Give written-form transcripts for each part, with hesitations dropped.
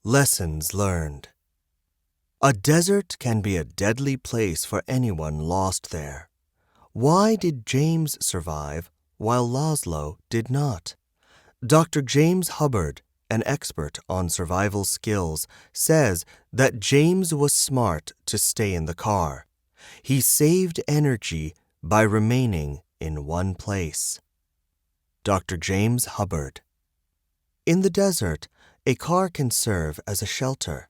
Lessons learned. A desert can be a deadly place for anyone lost there. Why did James survive while Laszlo did not? Dr. James Hubbard, an expert on survival skills, says that James was smart to stay in the car. He saved energy by remaining in one place. Dr. James Hubbard. In the desert, a car can serve as a shelter.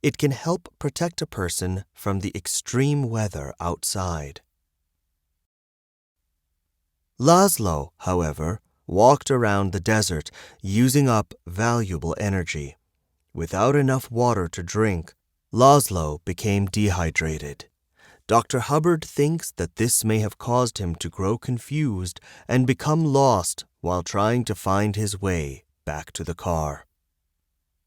It can help protect a person from the extreme weather outside. Laszlo, however, walked around the desert using up valuable energy. Without enough water to drink, Laszlo became dehydrated. Dr. Hubbard thinks that this may have caused him to grow confused and become lost while trying to find his way back to the car.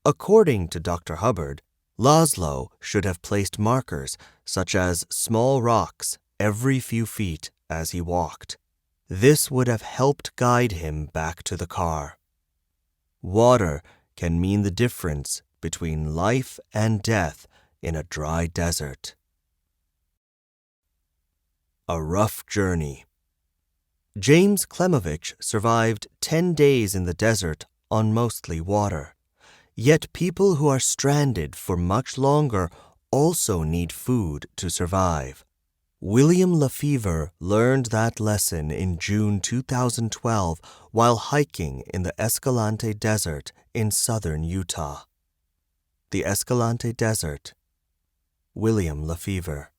According to Dr. Hubbard, Laszlo should have placed markers, such as small rocks, every few feet as he walked. This would have helped guide him back to the car. Water can mean the difference between life and death in a dry desert. A rough journey. James Klemovich survived 10 days in the desert on mostly water. Yet people who are stranded for much longer also need food to survive. William Lefevre learned that lesson in June 2012 while hiking in the Escalante Desert in southern Utah. The Escalante Desert. William Lefevre.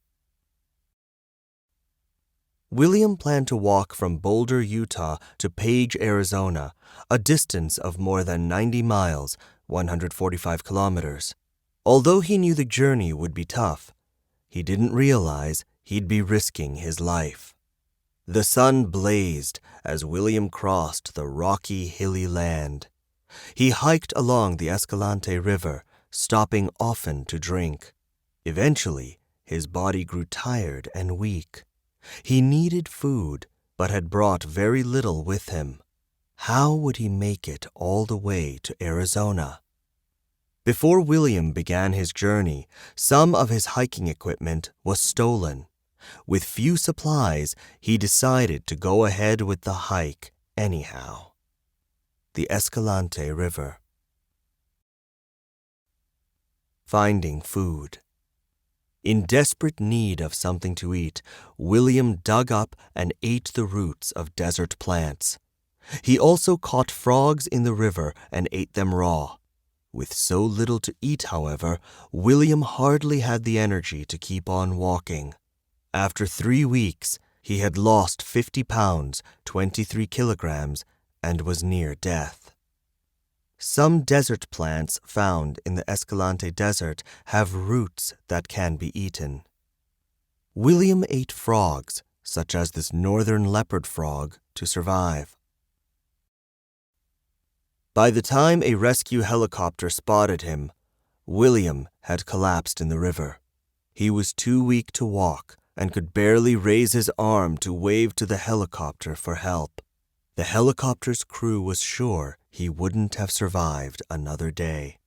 William planned to walk from Boulder, Utah to Page, Arizona, a distance of more than 90 miles, 145 kilometers. Although he knew the journey would be tough, he didn't realize he'd be risking his life. The sun blazed as William crossed the rocky, hilly land. He hiked along the Escalante River, stopping often to drink. Eventually, his body grew tired and weak. He needed food, but had brought very little with him. How would he make it all the way to Arizona? Before William began his journey, some of his hiking equipment was stolen. With few supplies, he decided to go ahead with the hike anyhow. The Escalante River. Finding food. In desperate need of something to eat, William dug up and ate the roots of desert plants. He also caught frogs in the river and ate them raw. With so little to eat, however, William hardly had the energy to keep on walking. After 3 weeks, he had lost 50 pounds, 23 kilograms, and was near death. Some desert plants found in the Escalante Desert have roots that can be eaten. William ate frogs, such as this northern leopard frog, to survive. By the time a rescue helicopter spotted him, William had collapsed in the river. He was too weak to walk and could barely raise his arm to wave to the helicopter for help. The helicopter's crew was sure he wouldn't have survived another day.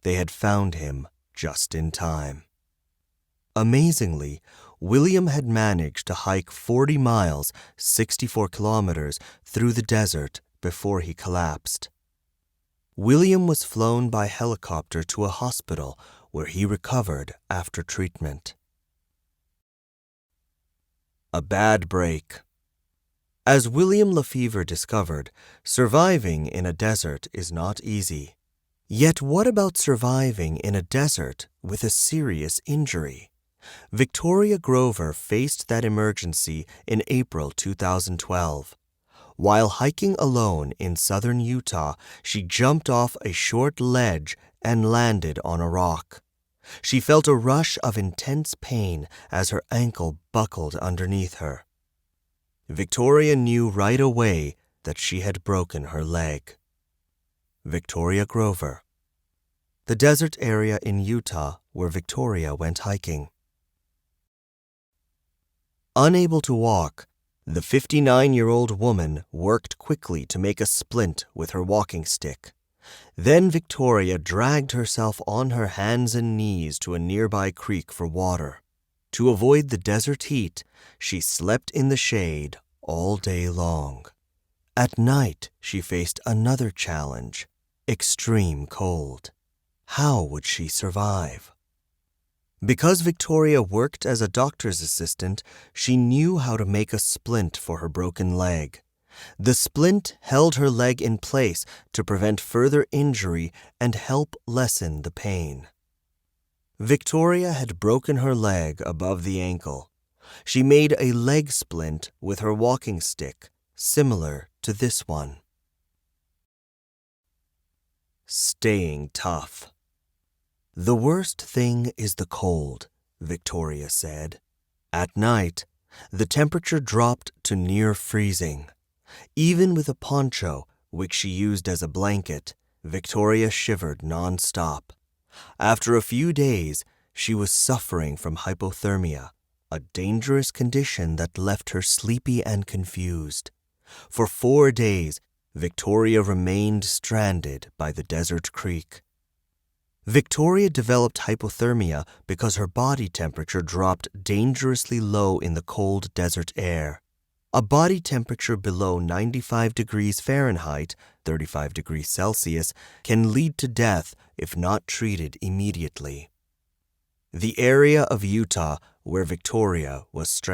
They had found him just in time. Amazingly, William had managed to hike 40 miles, 64 kilometers, through the desert before he collapsed. William was flown by helicopter to a hospital where he recovered after treatment. A bad break. As William Lefevre discovered, surviving in a desert is not easy. Yet what about surviving in a desert with a serious injury? Victoria Grover faced that emergency in April 2012. While hiking alone in southern Utah, she jumped off a short ledge and landed on a rock. She felt a rush of intense pain as her ankle buckled underneath her. Victoria knew right away that she had broken her leg. Victoria Grover. The desert area in Utah where Victoria went hiking. Unable to walk, the 59-year-old woman worked quickly to make a splint with her walking stick. Then Victoria dragged herself on her hands and knees to a nearby creek for water. To avoid the desert heat, she slept in the shade all day long. At night, she faced another challenge: extreme cold. How would she survive? Because Victoria worked as a doctor's assistant, she knew how to make a splint for her broken leg. The splint held her leg in place to prevent further injury and help lessen the pain. Victoria had broken her leg above the ankle. She made a leg splint with her walking stick, similar to this one. Staying tough. The worst thing is the cold, Victoria said. At night, the temperature dropped to near freezing. Even with a poncho, which she used as a blanket, Victoria shivered non-stop. After a few days, she was suffering from hypothermia, a dangerous condition that left her sleepy and confused. For 4 days, Victoria remained stranded by the desert creek. Victoria developed hypothermia because her body temperature dropped dangerously low in the cold desert air. A body temperature below 95 degrees Fahrenheit, 35 degrees Celsius, can lead to death if not treated immediately. The area of Utah where Victoria was stranded.